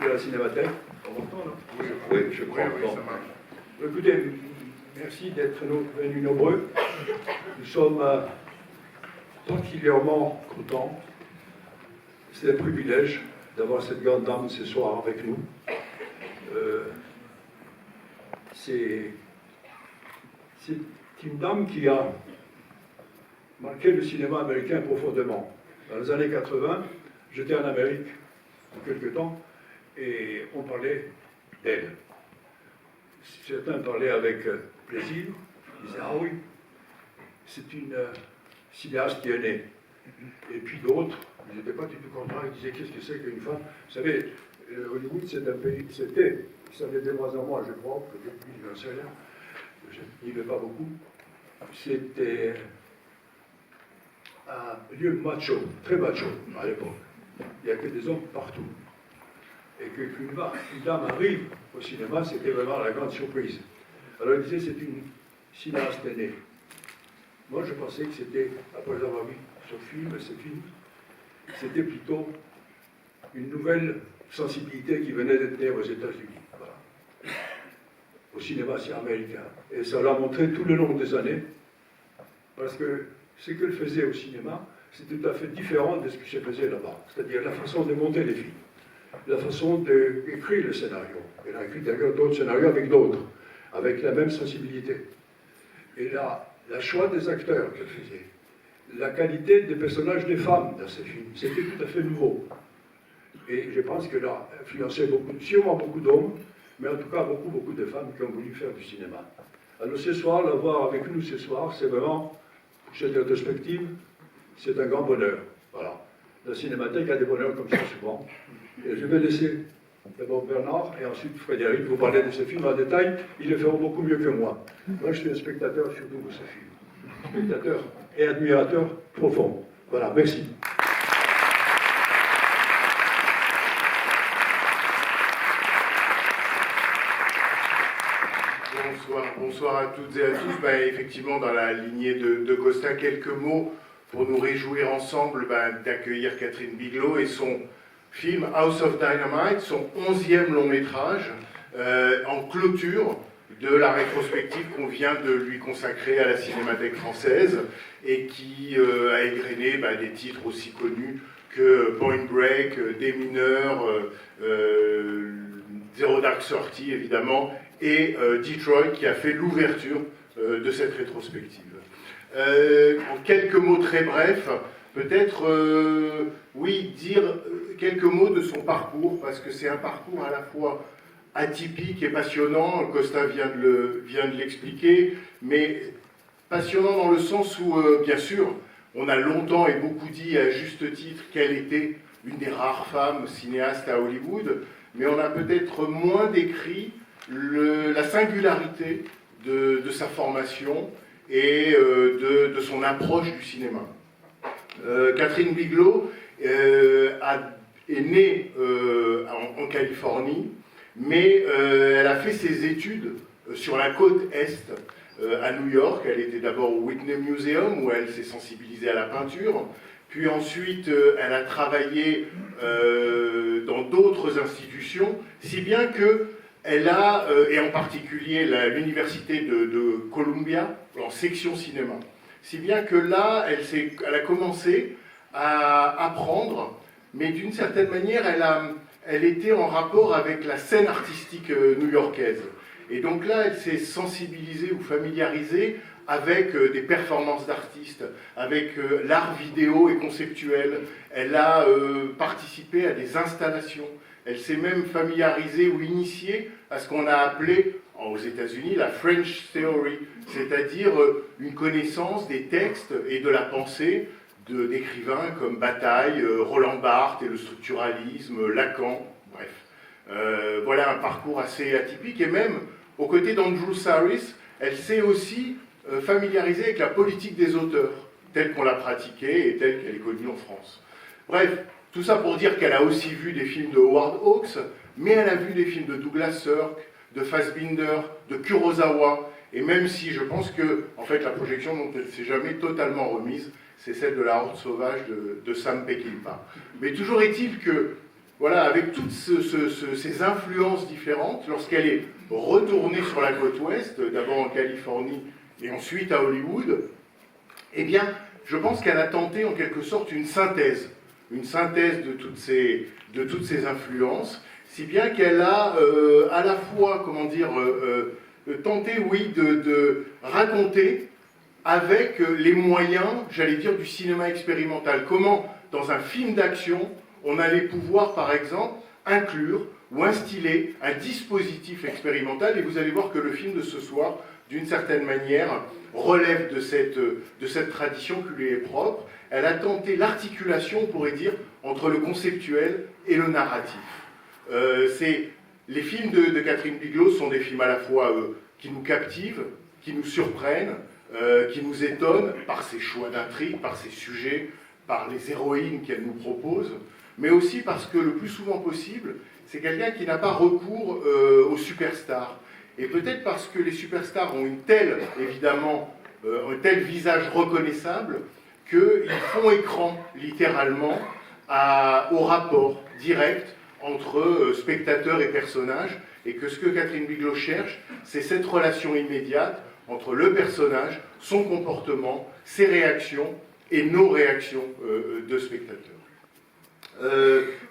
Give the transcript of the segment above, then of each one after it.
de la Cinémathèque. On m'entend, là? Oui, je crois. Oui, ça marche. Écoutez, merci d'être venus nombreux. Nous sommes particulièrement contents. C'est un privilège d'avoir cette grande dame ce soir avec nous. C'est une dame qui a marqué le cinéma américain profondément. Dans les années 80, j'étais en Amérique pour quelque temps et on parlait d'elle. Certains parlaient avec plaisir, ils disaient « Ah oui, c'est une cinéaste qui est née ». Et puis d'autres, ils n'étaient pas du tout contents, ils disaient « Qu'est-ce que c'est qu'une femme ?» Vous savez, Hollywood, c'est un pays, c'était, ça l'était moins en moins, je crois, peut-être plus, j'en sais rien, je n'y vais pas beaucoup, c'était un lieu macho, très macho à l'époque. Il n'y a que des hommes partout. Et qu'une dame arrive au cinéma, c'était vraiment la grande surprise. Alors il disait, c'est une cinéaste née. Moi, je pensais que c'était, après avoir vu ce film, c'était plutôt une nouvelle sensibilité qui venait d'être née aux États-Unis. Voilà. Au cinéma américain. Et ça l'a montré tout le long des années, parce que ce qu'elle faisait au cinéma, c'est tout à fait différent de ce que je faisais là-bas. C'est-à-dire la façon de monter les films, la façon d'écrire le scénario. Elle a écrit d'ailleurs d'autres scénarios avec d'autres, avec la même sensibilité. Et la choix des acteurs qu'elle faisait, la qualité des personnages des femmes dans ces films, c'était tout à fait nouveau. Et je pense qu'elle a influencé sûrement beaucoup d'hommes, mais en tout cas beaucoup de femmes qui ont voulu faire du cinéma. Alors ce soir, la voir avec nous ce soir, c'est vraiment, cette rétrospective, c'est un grand bonheur. Voilà. La Cinémathèque a des bonheurs comme ça souvent. Et je vais laisser d'abord Bernard et ensuite Frédéric vous parler de ce film en détail. Ils le feront beaucoup mieux que moi. Moi, je suis un spectateur surtout de ce film. Spectateur et admirateur profond. Voilà, merci. Bonsoir à toutes et à tous. Effectivement, dans la lignée de Costa, quelques mots pour nous réjouir ensemble d'accueillir Catherine Bigelow et son film House of Dynamite, son 11e long métrage, en clôture de la rétrospective qu'on vient de lui consacrer à la Cinémathèque française et qui a égrené des titres aussi connus que Point Break, Des mineurs, Zero Dark Thirty évidemment, et Detroit qui a fait l'ouverture de cette rétrospective. En quelques mots très brefs, peut-être, dire quelques mots de son parcours, parce que c'est un parcours à la fois atypique et passionnant, Costa vient de l'expliquer, mais passionnant dans le sens où, bien sûr, on a longtemps et beaucoup dit à juste titre qu'elle était une des rares femmes cinéastes à Hollywood, mais on a peut-être moins décrit la singularité de sa formation et de son approche du cinéma. Catherine Bigelow est née en Californie, mais elle a fait ses études sur la côte Est, à New York. Elle était d'abord au Whitney Museum, où elle s'est sensibilisée à la peinture, puis ensuite elle a travaillé dans d'autres institutions, si bien que elle a, et en particulier l'université de Columbia, en section cinéma, si bien que là, elle a commencé à apprendre, mais d'une certaine manière, elle était en rapport avec la scène artistique new-yorkaise. Et donc là, elle s'est sensibilisée ou familiarisée avec des performances d'artistes, avec l'art vidéo et conceptuel. Elle a participé à des installations. Elle s'est même familiarisée ou initiée à ce qu'on a appelé, aux États-Unis, la French Theory, c'est-à-dire une connaissance des textes et de la pensée d'écrivains comme Bataille, Roland Barthes et le structuralisme, Lacan, bref. Voilà un parcours assez atypique, et même, aux côtés d'Andrew Sarris, elle s'est aussi familiarisée avec la politique des auteurs, telle qu'on l'a pratiquée et telle qu'elle est connue en France. Bref, tout ça pour dire qu'elle a aussi vu des films de Howard Hawks, mais elle a vu des films de Douglas Sirk, de Fassbinder, de Kurosawa, et même si je pense que, en fait, la projection dont elle ne s'est jamais totalement remise, c'est celle de La Horde sauvage de Sam Peckinpah. Mais toujours est-il que voilà, avec toutes ces influences différentes, lorsqu'elle est retournée sur la côte ouest, d'abord en Californie et ensuite à Hollywood, eh bien, je pense qu'elle a tenté en quelque sorte une synthèse de toutes ces influences, si bien qu'elle a à la fois, comment dire, tenté, oui, de raconter avec les moyens, j'allais dire, du cinéma expérimental. Comment, dans un film d'action, on allait pouvoir, par exemple, inclure ou instiller un dispositif expérimental, et vous allez voir que le film de ce soir, d'une certaine manière, relève de cette tradition qui lui est propre. Elle a tenté l'articulation, on pourrait dire, entre le conceptuel et le narratif. Les films de Catherine Bigelow sont des films à la fois qui nous captivent, qui nous surprennent, qui nous étonnent par ses choix d'intrigue, par ses sujets, par les héroïnes qu'elle nous propose, mais aussi parce que le plus souvent possible, c'est quelqu'un qui n'a pas recours aux superstars. Et peut-être parce que les superstars ont évidemment, un tel visage reconnaissable qu'ils font écran, littéralement, au rapport direct entre spectateurs et personnages, et que ce que Catherine Bigelow cherche, c'est cette relation immédiate entre le personnage, son comportement, ses réactions et nos réactions de spectateurs.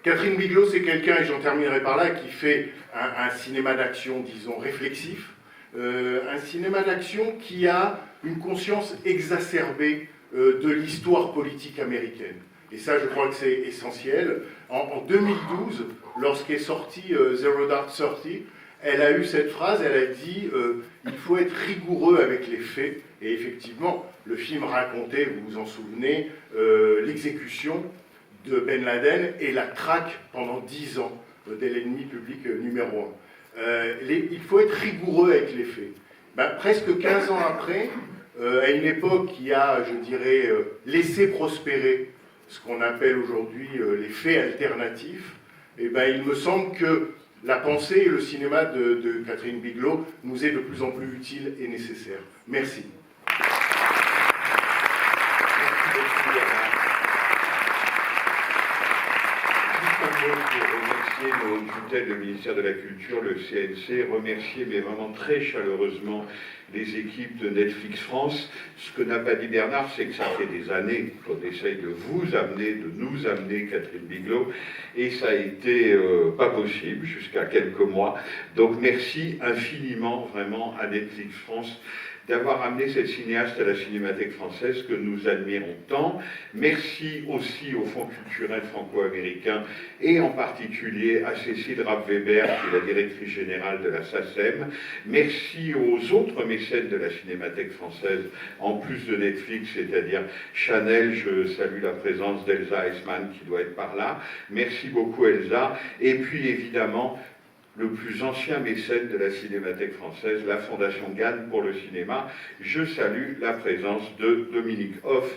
Catherine Bigelow, c'est quelqu'un, et j'en terminerai par là, qui fait un cinéma d'action, disons, réflexif, un cinéma d'action qui a une conscience exacerbée de l'histoire politique américaine. Et ça, je crois que c'est essentiel. En 2012, lorsqu'est sorti Zero Dark Thirty, elle a eu cette phrase, elle a dit il faut être rigoureux avec les faits. Et effectivement, le film racontait, vous vous en souvenez, l'exécution de Ben Laden et la traque pendant 10 ans de l'ennemi public numéro 1. Il faut être rigoureux avec les faits. Ben, presque 15 ans après, à une époque qui a, je dirais, laissé prospérer ce qu'on appelle aujourd'hui les faits alternatifs, eh ben, il me semble que la pensée et le cinéma de Catherine Bigelow nous est de plus en plus utile et nécessaire. Merci. Pour remercier nos tutelles, le ministère de la Culture, le CNC, remercier mais vraiment très chaleureusement les équipes de Netflix France. Ce que n'a pas dit Bernard, c'est que ça fait des années qu'on essaye de vous amener, de nous amener Catherine Bigelow, et ça a été pas possible jusqu'à quelques mois. Donc merci infiniment vraiment à Netflix France d'avoir amené cette cinéaste à la Cinémathèque française que nous admirons tant. Merci aussi au Fonds culturel franco-américain et en particulier à Cécile Rapp-Weber, qui est la directrice générale de la SACEM. Merci aux autres mécènes de la Cinémathèque française, en plus de Netflix, c'est-à-dire Chanel. Je salue la présence d'Elsa Eisman qui doit être par là. Merci beaucoup Elsa. Et puis évidemment, le plus ancien mécène de la Cinémathèque française, la Fondation Gann pour le cinéma. Je salue la présence de Dominique Hoff,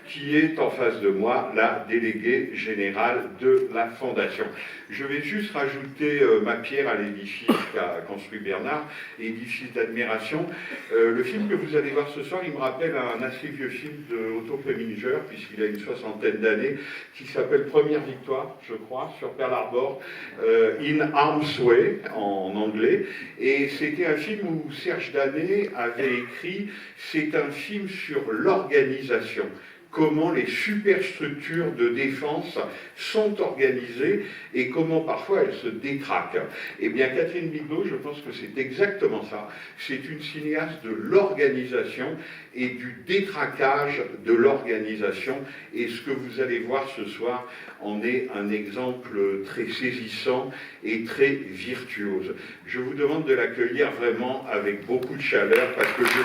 qui est en face de moi, la déléguée générale de la Fondation. Je vais juste rajouter ma pierre à l'édifice qu'a construit Bernard, édifice d'admiration. Le film que vous allez voir ce soir, il me rappelle un assez vieux film de Otto Preminger, puisqu'il a une 60aine d'années, qui s'appelle Première Victoire, je crois, sur Pearl Harbor, In Harm's Way, en anglais, et c'était un film où Serge Danet avait écrit, c'est un film sur l'organisation, comment les superstructures de défense sont organisées et comment parfois elles se détraquent. Eh bien, Catherine Bigelow, je pense que c'est exactement ça. C'est une cinéaste de l'organisation et du détraquage de l'organisation. Et ce que vous allez voir ce soir en est un exemple très saisissant et très virtuose. Je vous demande de l'accueillir vraiment avec beaucoup de chaleur parce que je disais,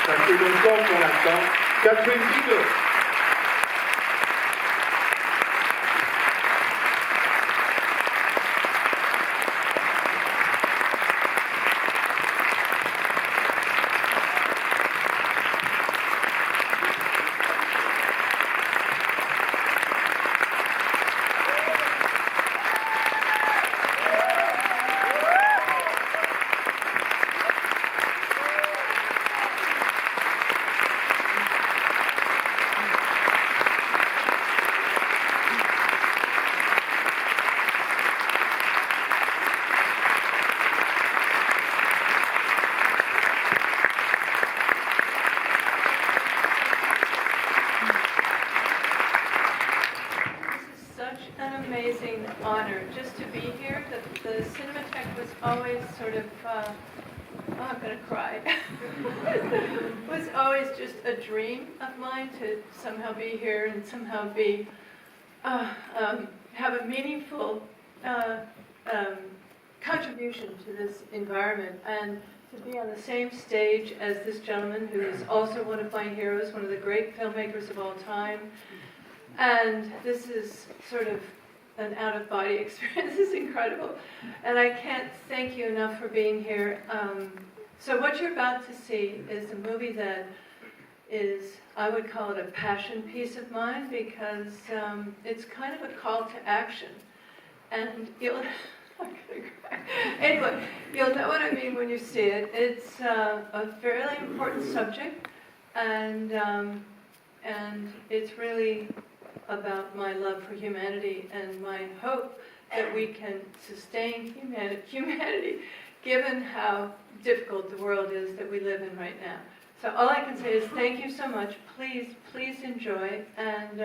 ça fait longtemps qu'on l'attend. Catherine Bigelow. honor just to be here. The Cinematheque was always sort of, oh, I'm going to cry. was always just a dream of mine to somehow be here and somehow be, have a meaningful contribution to this environment, and to be on the same stage as this gentleman who is also one of my heroes, one of the great filmmakers of all time. And this is sort of an out-of-body experience. This is incredible. And I can't thank you enough for being here. So what you're about to see is a movie that is, I would call it a passion piece of mine, because it's kind of a call to action. And you'll, anyway, you'll know what I mean when you see it. It's a fairly important subject, and it's really about my love for humanity and my hope that we can sustain humanity given how difficult the world is that we live in right now. So all I can say is thank you so much. Please enjoy, and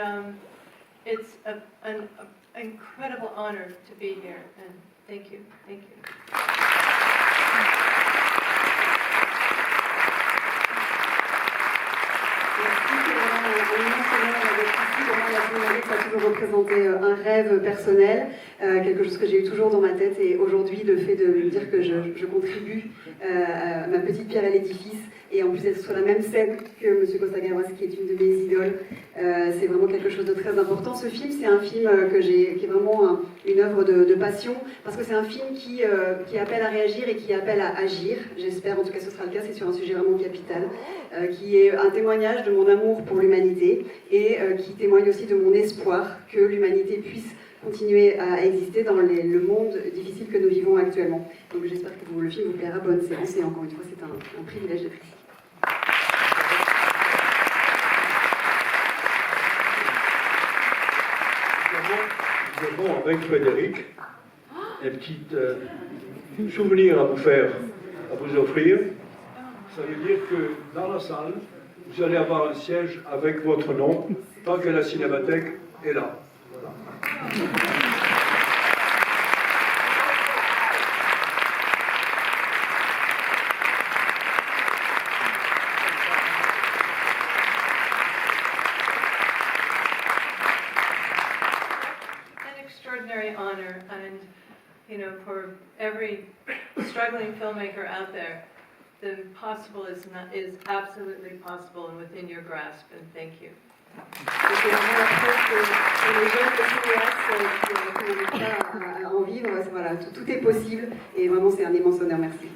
it's an incredible honor to be here, and thank you. Ça a toujours représenté un rêve personnel, quelque chose que j'ai eu toujours dans ma tête, et aujourd'hui le fait de me dire que je contribue à ma petite pierre à l'édifice, et en plus d'être sur la même scène que M. Costa-Gavras, qui est une de mes idoles, c'est vraiment quelque chose de très important. Ce film, c'est un film qui est vraiment une œuvre de passion, parce que c'est un film qui appelle à réagir et qui appelle à agir. J'espère, en tout cas ce sera le cas, c'est sur un sujet vraiment capital, qui est un témoignage de mon amour pour l'humanité, et qui témoigne aussi de mon espoir que l'humanité puisse continuer à exister dans le monde difficile que nous vivons actuellement. Donc j'espère que le film vous plaira. Bonne séance, et encore une fois, c'est un privilège d'être ici. Nous avons avec Frédéric un petit souvenir à vous faire, à vous offrir. Ça veut dire que dans la salle, vous allez avoir un siège avec votre nom, tant que la Cinémathèque est là. Voilà. Honor, and for every struggling filmmaker out there, the impossible is absolutely possible and within your grasp, and thank you. C'est vraiment la preuve que pour les jeunes cinéastes qui n'arrivent pas à en vivre, voilà, tout est possible, et vraiment c'est un immense honneur. Merci.